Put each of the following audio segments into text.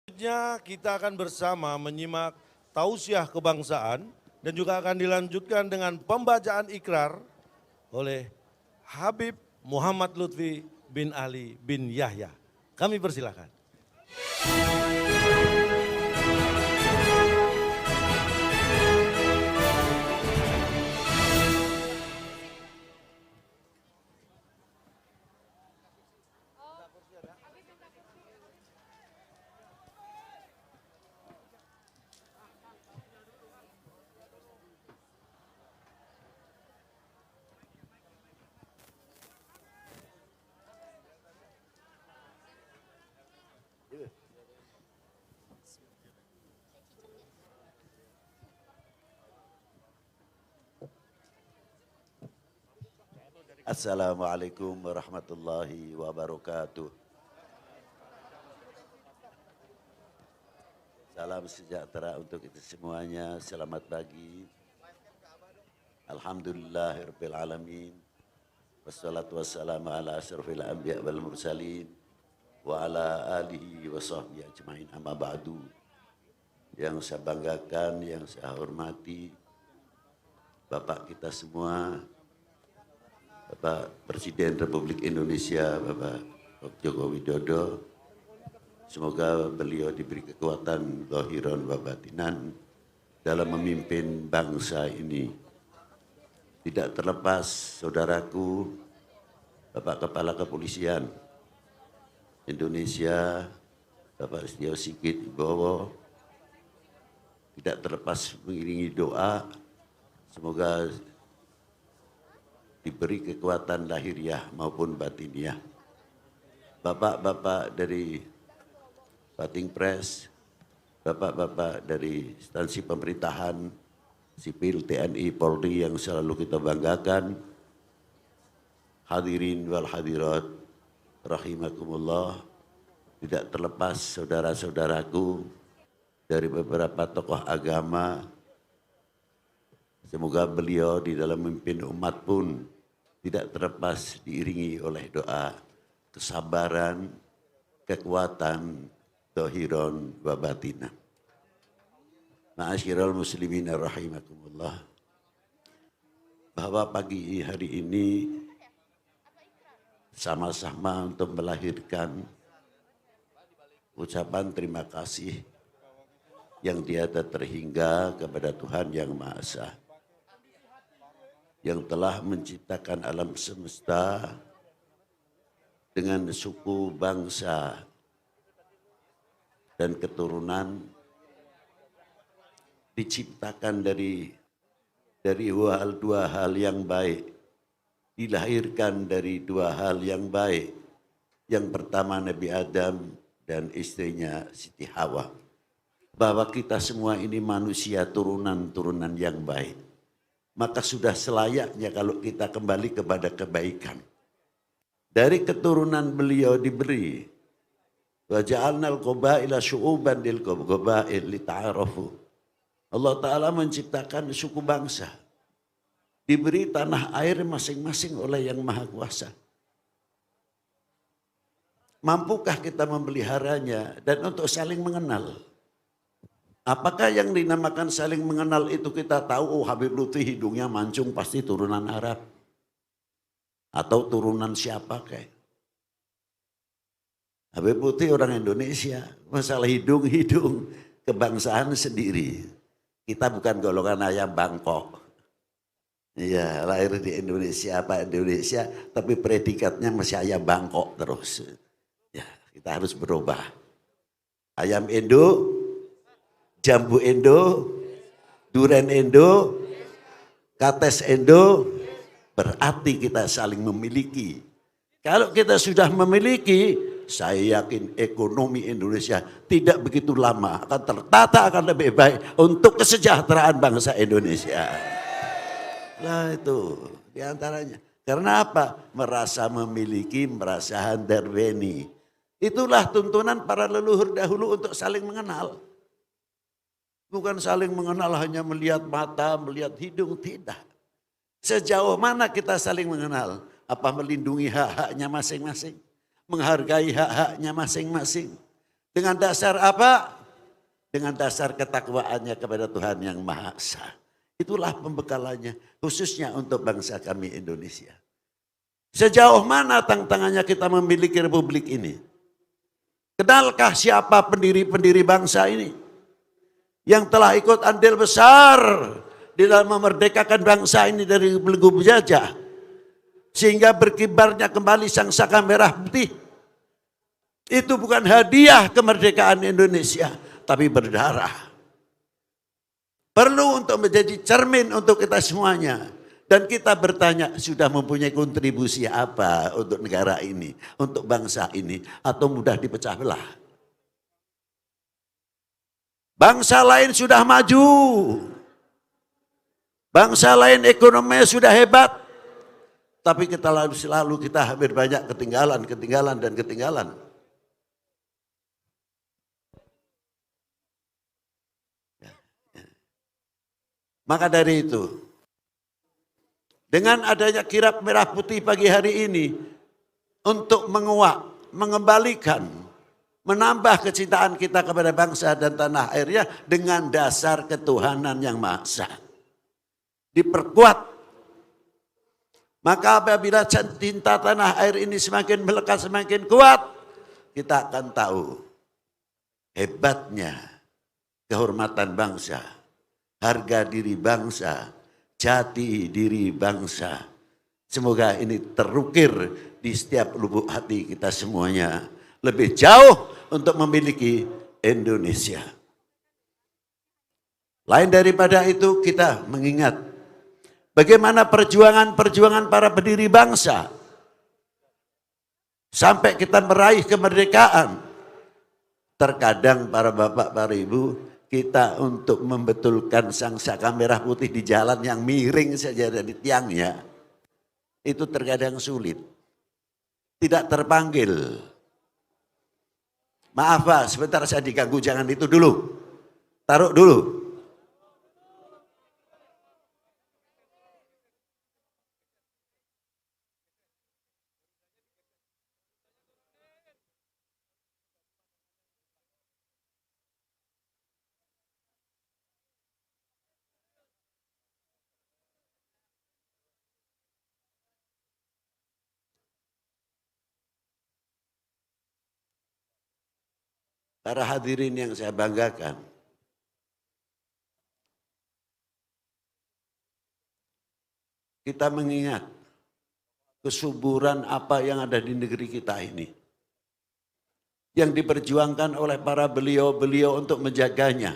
Selanjutnya kita akan bersama menyimak tausiah kebangsaan dan juga akan dilanjutkan dengan pembacaan ikrar oleh Habib Muhammad Lutfi bin Ali bin Yahya. Kami persilakan. Assalamualaikum warahmatullahi wabarakatuh. Salam sejahtera untuk kita semuanya. Selamat pagi. Alhamdulillahirabbil alamin. Wassalatu wassalamu ala asyrafil anbiya wal mursalin wa ala alihi wa sahbihi ajmain. Amma ba'du. Yang saya banggakan, yang saya hormati Bapak kita semua, Bapak Presiden Republik Indonesia, Bapak Joko Widodo, semoga beliau diberi kekuatan zahiran wa batinan dalam memimpin bangsa ini. Tidak terlepas saudaraku, Bapak Kepala Kepolisian Indonesia, Bapak Setio Sigit Wibowo, tidak terlepas mengiringi doa, semoga diberi kekuatan lahiriah maupun batiniah. Bapak-bapak dari Bating Pres, bapak-bapak dari instansi pemerintahan, sipil, TNI, Polri yang selalu kita banggakan, hadirin wal hadirat, rahimakumullah, tidak terlepas saudara-saudaraku dari beberapa tokoh agama, semoga beliau di dalam memimpin umat pun tidak terlepas diiringi oleh doa, kesabaran, kekuatan, zahiran wa batinan. Ma'asyiral muslimin rahimakumullah. Bahwa pagi hari ini sama-sama untuk melahirkan ucapan terima kasih yang tiada terhingga kepada Tuhan Yang Maha Esa, yang telah menciptakan alam semesta dengan suku, bangsa, dan keturunan, diciptakan dari dua hal yang baik, dilahirkan dari dua hal yang baik. Yang pertama Nabi Adam dan istrinya Siti Hawa. Bahwa kita semua ini manusia turunan-turunan yang baik. Maka sudah selayaknya kalau kita kembali kepada kebaikan. Dari keturunan beliau diberi, wa ja'alnal qabaila syu'uban lil qabail lita'arafu. Allah Ta'ala menciptakan suku bangsa. Diberi tanah air masing-masing oleh Yang Maha Kuasa. Mampukah kita memeliharanya dan untuk saling mengenal? Apakah yang dinamakan saling mengenal itu kita tahu, oh Habib Lutfi hidungnya mancung pasti turunan Arab. Atau turunan siapa kayak. Habib Lutfi orang Indonesia, masalah hidung kebangsaan sendiri. Kita bukan golongan ayam Bangkok. Iya, lahir di Indonesia, Indonesia, tapi predikatnya masih ayam Bangkok terus. Ya, kita harus berubah. Ayam Indo, jambu Indo, duren Indo, kates Indo, berarti kita saling memiliki. Kalau kita sudah memiliki, saya yakin ekonomi Indonesia tidak begitu lama akan tertata, akan lebih baik untuk kesejahteraan bangsa Indonesia. Nah itu diantaranya. Karena apa? Merasa memiliki, merasa handarweni. Itulah tuntunan para leluhur dahulu untuk saling mengenal. Bukan saling mengenal hanya melihat mata, melihat hidung, tidak. Sejauh mana kita saling mengenal? Apa melindungi hak-haknya masing-masing? Menghargai hak-haknya masing-masing? Dengan dasar apa? Dengan dasar ketakwaannya kepada Tuhan yang Maha Esa. Itulah pembekalannya khususnya untuk bangsa kami Indonesia. Sejauh mana tantangannya kita memiliki republik ini? Kenalkah siapa pendiri-pendiri bangsa ini? Yang telah ikut andil besar di dalam memerdekakan bangsa ini dari belenggu penjajah. Sehingga berkibarnya kembali sang saka merah putih. Itu bukan hadiah kemerdekaan Indonesia, tapi berdarah. Perlu untuk menjadi cermin untuk kita semuanya. Dan kita bertanya, sudah mempunyai kontribusi apa untuk negara ini, untuk bangsa ini, atau mudah dipecah belah? Bangsa lain sudah maju. Bangsa lain ekonominya sudah hebat. Tapi kita selalu kita hampir banyak ketinggalan. Maka dari itu, dengan adanya kirap merah putih pagi hari ini, untuk menguak, mengembalikan, menambah kecintaan kita kepada bangsa dan tanah airnya dengan dasar ketuhanan yang Maha Esa. Diperkuat. Maka apabila cinta tanah air ini semakin melekat, semakin kuat, kita akan tahu hebatnya kehormatan bangsa, harga diri bangsa, jati diri bangsa. Semoga ini terukir di setiap lubuk hati kita semuanya. Lebih jauh untuk memiliki Indonesia. Lain daripada itu kita mengingat bagaimana perjuangan para pendiri bangsa. Sampai kita meraih kemerdekaan. Terkadang para bapak, para ibu, kita untuk membetulkan sang saka merah putih di jalan yang miring saja dari tiangnya. Itu terkadang sulit. Tidak terpanggil. Maaf Pak, sebentar saya diganggu, jangan itu dulu. Taruh dulu. Para hadirin yang saya banggakan. Kita mengingat kesuburan apa yang ada di negeri kita ini. Yang diperjuangkan oleh para beliau-beliau untuk menjaganya.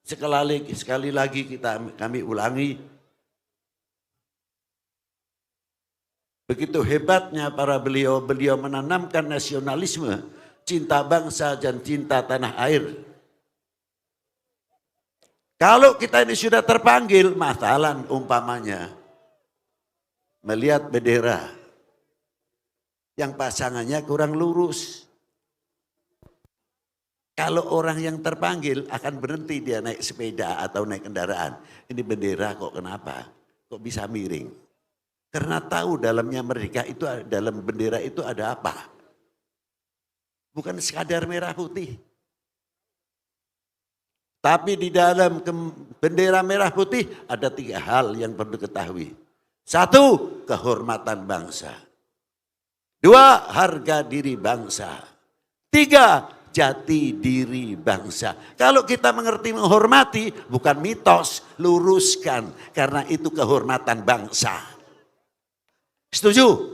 Sekali lagi kami ulangi. Begitu hebatnya para beliau-beliau menanamkan nasionalisme, cinta bangsa dan cinta tanah air. Kalau kita ini sudah terpanggil, masalah umpamanya melihat bendera yang pasangannya kurang lurus. Kalau orang yang terpanggil akan berhenti dia naik sepeda atau naik kendaraan. Ini bendera kok kenapa? Kok bisa miring? Karena tahu dalamnya mereka itu, dalam bendera itu ada apa? Bukan sekadar merah putih. Tapi di dalam bendera merah putih ada 3 hal yang perlu diketahui. 1, kehormatan bangsa. 2, harga diri bangsa. 3, jati diri bangsa. Kalau kita mengerti menghormati, bukan mitos, luruskan. Karena itu kehormatan bangsa. Setuju?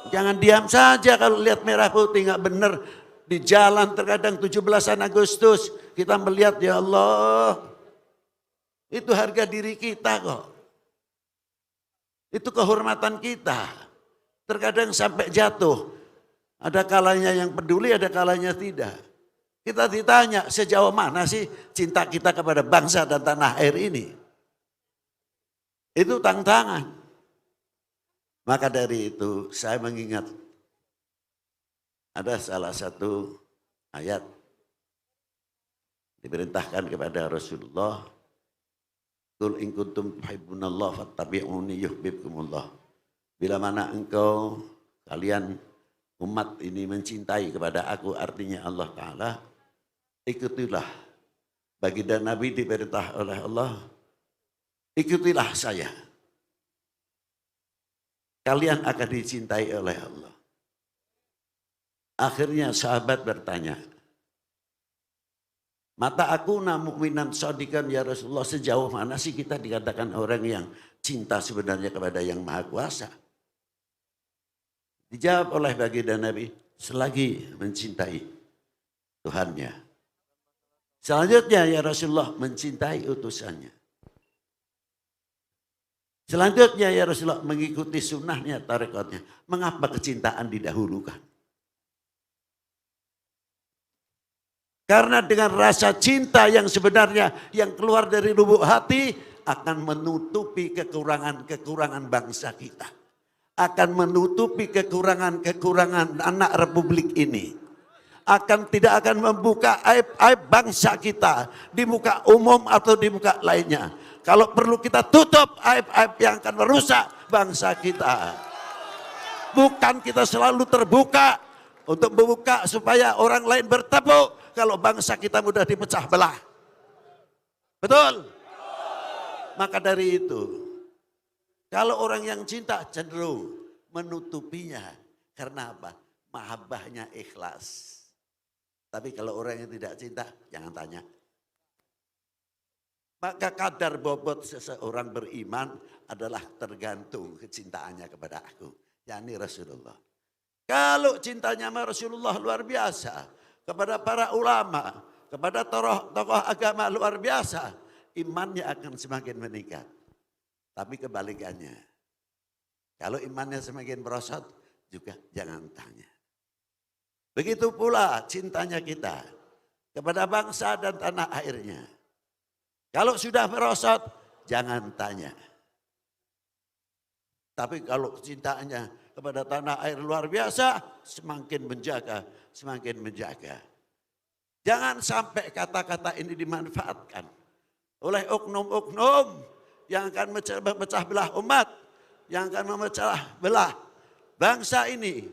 Jangan diam saja kalau lihat merah putih nggak benar. Di jalan terkadang 17 Agustus kita melihat, ya Allah, itu harga diri kita kok. Itu kehormatan kita. Terkadang sampai jatuh. Ada kalanya yang peduli, ada kalanya tidak. Kita ditanya sejauh mana sih cinta kita kepada bangsa dan tanah air ini. Itu tantangan. Maka dari itu saya mengingat ada salah satu ayat diperintahkan kepada Rasulullah, "Qul in kuntum tuhibbunallah fattabi'uni yuhibbukumullah." Bila mana engkau kalian umat ini mencintai kepada aku, artinya Allah Ta'ala, ikutilah. Baginda Nabi diperintah oleh Allah, ikutilah saya. Kalian akan dicintai oleh Allah. Akhirnya sahabat bertanya, mata aku mu'minan shadiqan ya Rasulullah, sejauh mana sih kita dikatakan orang yang cinta sebenarnya kepada yang Maha Kuasa? Dijawab oleh baginda Nabi, selagi mencintai Tuhannya. Selanjutnya ya Rasulullah, mencintai utusannya. Selanjutnya ya Rasulullah, mengikuti sunnahnya, tarekatnya. Mengapa kecintaan didahulukan? Karena dengan rasa cinta yang sebenarnya yang keluar dari lubuk hati akan menutupi kekurangan-kekurangan bangsa kita. Akan menutupi kekurangan-kekurangan anak republik ini. Tidak akan membuka aib-aib bangsa kita di muka umum atau di muka lainnya. Kalau perlu kita tutup aib-aib yang akan merusak bangsa kita. Bukan kita selalu terbuka untuk membuka supaya orang lain bertepuk kalau bangsa kita mudah dipecah belah. Betul? Maka dari itu, kalau orang yang cinta cenderung menutupinya. Karena apa? Mahabbahnya ikhlas. Tapi kalau orang yang tidak cinta, jangan tanya. Maka kadar bobot seseorang beriman adalah tergantung kecintaannya kepada aku, yakni Rasulullah. Kalau cintanya sama Rasulullah luar biasa, kepada para ulama, kepada tokoh agama luar biasa, imannya akan semakin meningkat. Tapi kebalikannya, kalau imannya semakin merosot, juga jangan tanya. Begitu pula cintanya kita kepada bangsa dan tanah airnya. Kalau sudah merosot, jangan tanya. Tapi kalau cintanya kepada tanah air luar biasa, semakin menjaga, semakin menjaga. Jangan sampai kata-kata ini dimanfaatkan oleh oknum-oknum yang akan memecah belah umat, yang akan memecah belah bangsa ini.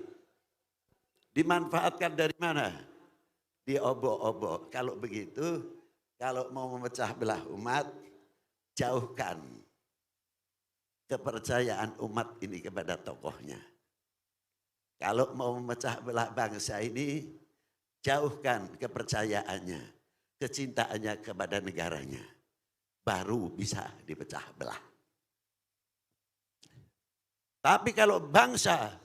Dimanfaatkan dari mana? Diobok-obok. Kalau begitu, kalau mau memecah belah umat, jauhkan kepercayaan umat ini kepada tokohnya. Kalau mau memecah belah bangsa ini, jauhkan kepercayaannya, kecintaannya kepada negaranya. Baru bisa dipecah belah. Tapi kalau bangsa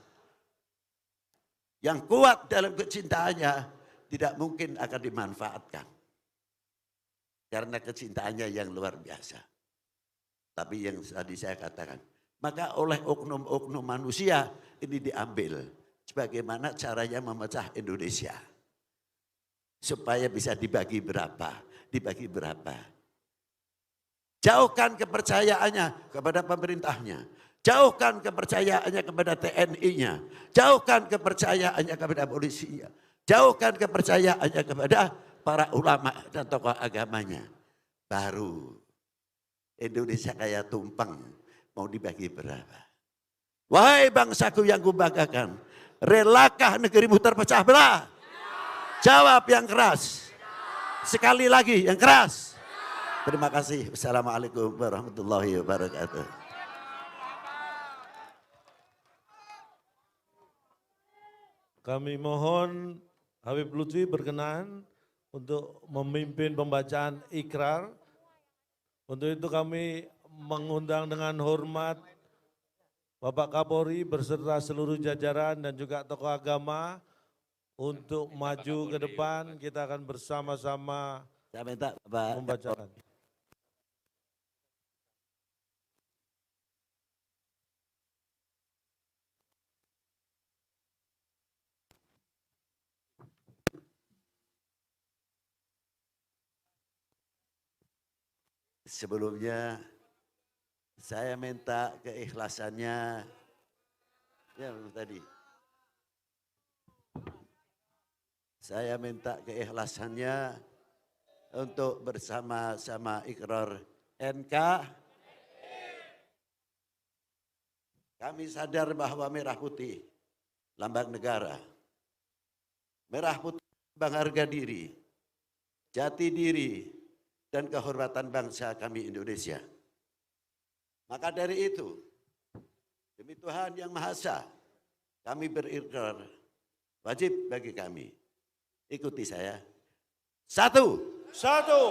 yang kuat dalam kecintaannya, tidak mungkin akan dimanfaatkan. Karena kecintaannya yang luar biasa. Tapi yang tadi saya katakan, maka oleh oknum-oknum manusia ini diambil. Sebagaimana caranya memecah Indonesia. Supaya bisa dibagi berapa, dibagi berapa. Jauhkan kepercayaannya kepada pemerintahnya. Jauhkan kepercayaannya kepada TNI-nya. Jauhkan kepercayaannya kepada polisinya. Jauhkan kepercayaannya kepada para ulama dan tokoh agamanya. Baru Indonesia kayak tumpeng, mau dibagi berapa. Wahai bangsaku yang kubanggakan, relakah negerimu terpecah belah? Jawab yang keras. Sekali lagi yang keras. Terima kasih. Wassalamualaikum warahmatullahi wabarakatuh. Kami mohon Habib Lutfi berkenan untuk memimpin pembacaan ikrar. Untuk itu kami mengundang dengan hormat Bapak Kapolri beserta seluruh jajaran dan juga tokoh agama untuk maju ke depan. Kita akan bersama-sama Saya minta Bapak membacakan. Sebelumnya saya minta keikhlasannya, ya tadi. Saya minta keikhlasannya untuk bersama-sama ikrar NK. Kami sadar bahwa merah putih, lambang negara. merah putih bang harga diri, jati diri, dan kehormatan bangsa kami Indonesia. Maka dari itu, demi Tuhan Yang Maha Esa, kami berikrar, wajib bagi kami. Ikuti saya. Satu,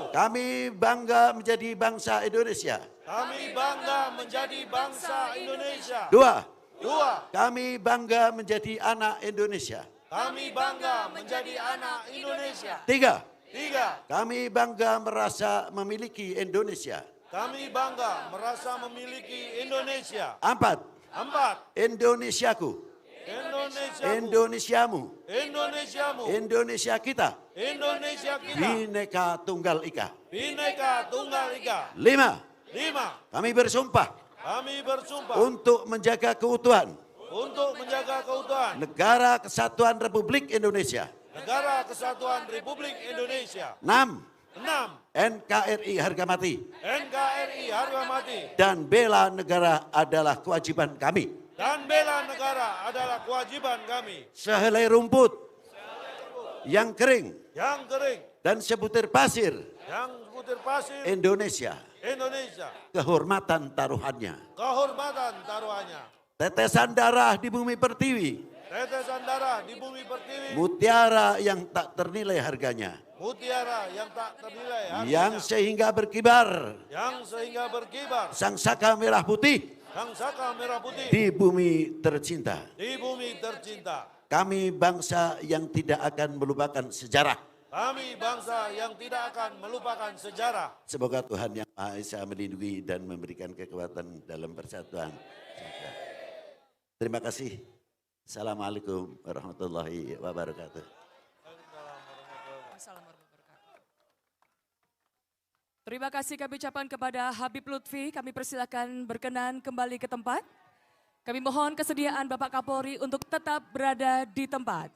kami bangga menjadi bangsa Indonesia. Kami bangga menjadi bangsa Indonesia. Dua, Dua, kami bangga menjadi anak Indonesia. kami bangga menjadi anak Indonesia. Tiga, Tiga, kami bangga merasa memiliki Indonesia. kami bangga merasa memiliki Indonesia. Empat, Empat, Indonesiaku, Indonesia, Indonesiamu, Indonesiamu, Indonesia kita, Indonesia kita, Bhinneka Tunggal Ika. Bhinneka Tunggal Ika. Lima, Lima, kami bersumpah kami bersumpah untuk menjaga keutuhan untuk menjaga keutuhan Negara Kesatuan Republik Indonesia. Negara Kesatuan Republik Indonesia. Enam, Enam, NKRI harga mati NKRI harga mati dan bela negara adalah kewajiban kami. dan bela negara adalah kewajiban kami. Sehelai rumput yang kering Yang kering, dan sebutir pasir yang sebutir pasir Indonesia, Indonesia, kehormatan taruhannya. kehormatan taruhannya. Tetesan darah di bumi pertiwi, Tetesan darah di bumi pertiwi, mutiara yang tak ternilai harganya, mutiara yang tak ternilai yang harganya, sehingga berkibar yang sehingga berkibar sangsaka merah putih sang saka merah putih di bumi tercinta. di bumi tercinta. Kami bangsa yang tidak akan melupakan sejarah. Kami bangsa yang tidak akan melupakan sejarah. Semoga Tuhan Yang Maha Esa melindungi dan memberikan kekuatan dalam persatuan. Terima kasih. Assalamualaikum warahmatullahi wabarakatuh. Terima kasih kami ucapkan kepada Habib Lutfi. Kami persilakan berkenan kembali ke tempat. Kami mohon kesediaan Bapak Kapolri untuk tetap berada di tempat.